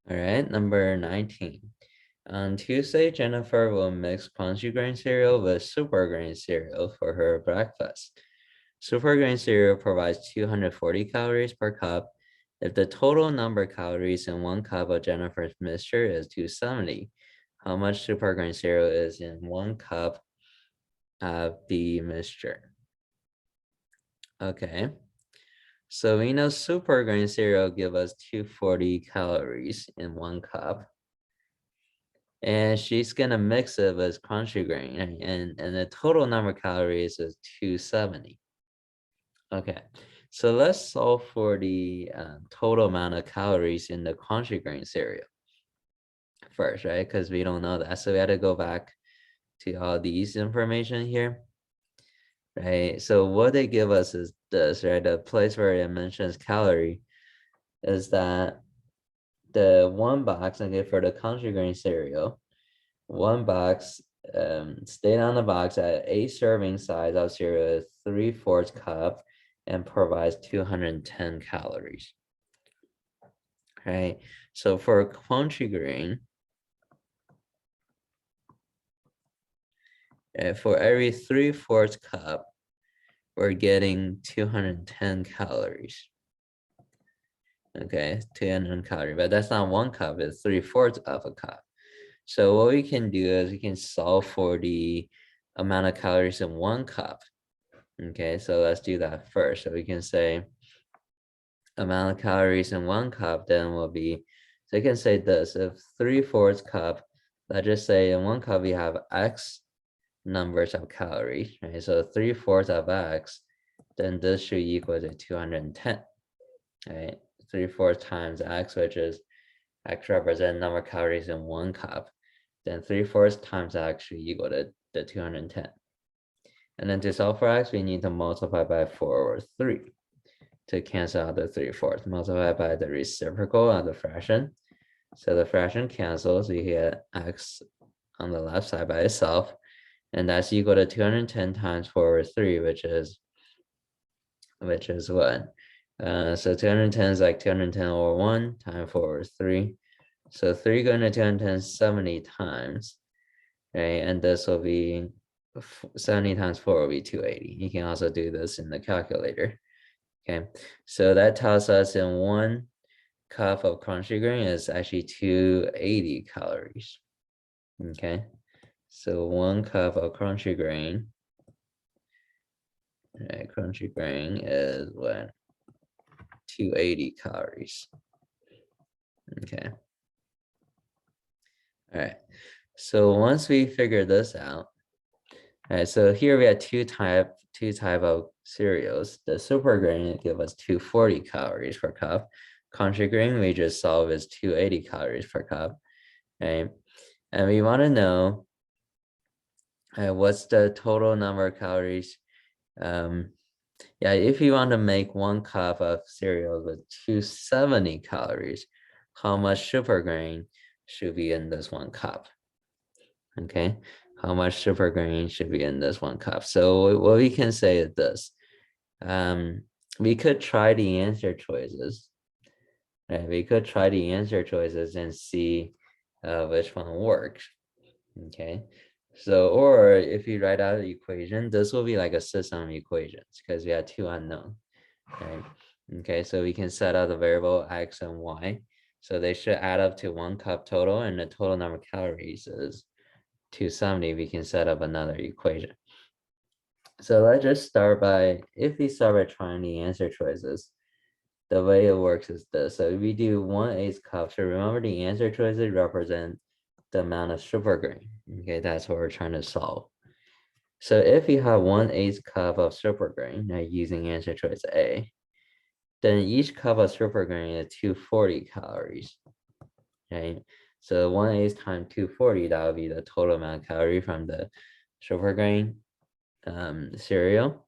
All right, number 19. On Tuesday, Jennifer will mix crunchy grain cereal with super grain cereal for her breakfast. Super grain cereal provides 240 calories per cup. If the total number of calories in one cup of Jennifer's mixture is 270, how much super grain cereal is in one cup of the mixture? Okay, so we know super grain cereal give us 240 calories in one cup. And she's gonna mix it with crunchy grain, and the total number of calories is 270. Okay, so let's solve for the total amount of calories in the crunchy grain cereal first, right? Because we don't know that, so we had to go back to all these information here, right? So what they give us is this, right? The place where it mentions calorie is that the one box, okay, for the crunchy grain cereal, one box stayed on the box at 8 serving size of cereal, 3/4 cup, and provides 210 calories. Right. So for crunchy grain, for every 3/4 cup, we're getting 210 calories. Okay, 210 calories, but that's not one cup, it's 3/4 of a cup. So what we can do is we can solve for the amount of calories in one cup. Okay, so let's do that first. So we can say amount of calories in one cup then will be, so you can say this, if 3/4 cup, let's just say in one cup we have X numbers of calories, right? So 3/4 of X, then this should equal to 210, right? 3/4 times X, which is X represent number of calories in one cup, then 3/4 times X should equal to the 210. And then to solve for X, we need to multiply by 4 or 3 to cancel out the 3/4, multiplied by the reciprocal of the fraction. So the fraction cancels, we get X on the left side by itself, and that's equal to 210 times 4 over 3, which is what? So 210 is like 210 over 1 times 4 over 3. So 3 going to 210 70 times, right? And this will be 70 times 4 will be 280. You can also do this in the calculator. Okay, so that tells us in one cup of crunchy grain is actually 280 calories. Okay, so one cup of crunchy grain, right, crunchy grain is what? 280 calories. Okay, all right. So once we figure this out, all right, so here we have two type of cereals. The super grain give us 240 calories per cup. Crunchy grain we just solve is 280 calories per cup, right? And we want to know what's the total number of calories. Yeah, if you want to make one cup of cereal with 270 calories, how much super grain should be in this one cup? Okay, how much super grain should be in this one cup? So what we can say is this. Um, we could try the answer choices. Right? We could try the answer choices and see which one works. Okay, so or if you write out the equation, this will be like a system of equations because we have two unknown, right? Okay, so we can set out the variable X and Y. So they should add up to one cup total, and the total number of calories is 270. We can set up another equation. So let's just start by, if we start by trying the answer choices, the way it works is this. So we do 1/8 cup. So remember the answer choices represent the amount of sugar grain. Okay, that's what we're trying to solve. So if you have 1/8 cup of super grain, now using answer choice A, then each cup of super grain is 240 calories. Right? So 1/8 times 240, that would be the total amount of calorie from the super grain cereal.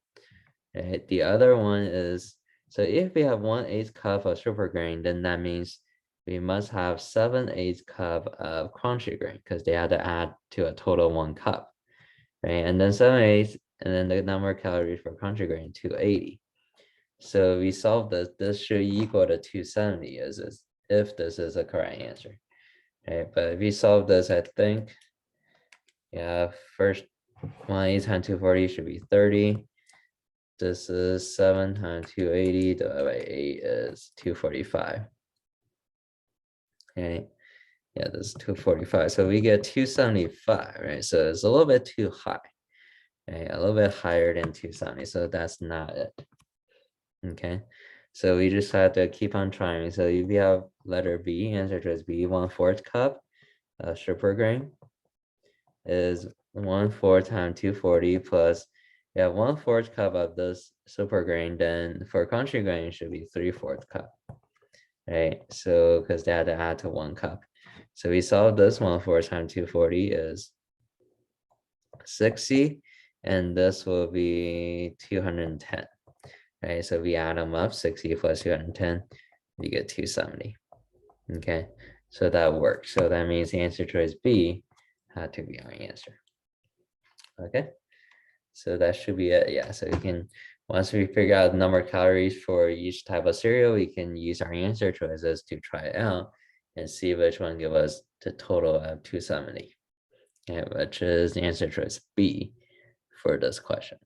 Right? The other one is, so if we have 1/8 cup of super grain, then that means we must have 7/8 cup of crunchy grain because they had to add to a total 1 cup, right? And then 7/8, and then the number of calories for crunchy grain, 280. So we solve this, this should equal to 270 as if this is a correct answer. Okay, but if we solve this, I think, yeah, first 180 times 240 should be 30. This is 7 times 280 divided by 8 is 245. Okay, yeah, this is 245. So we get 275, right? So it's a little bit too high. Okay, a little bit higher than 270. So that's not it. Okay, so we just have to keep on trying. So if we have letter B, answer choice B, 1/4 cup of sugar grain is 1/4 times 240 plus, yeah, 1/4 cup of this super grain. Then for country grain, it should be 3/4 cup, right? So because they had to add to 1 cup. So we solve this 1/4 times 240 is 60, and this will be 210. Right, so we add them up, 60 plus 210, you get 270. Okay, so that works. So that means the answer choice B had to be our answer. Okay, so that should be it. Yeah, so we can, once we figure out the number of calories for each type of cereal, we can use our answer choices to try it out and see which one give us the total of 270, okay, which is the answer choice B for this question.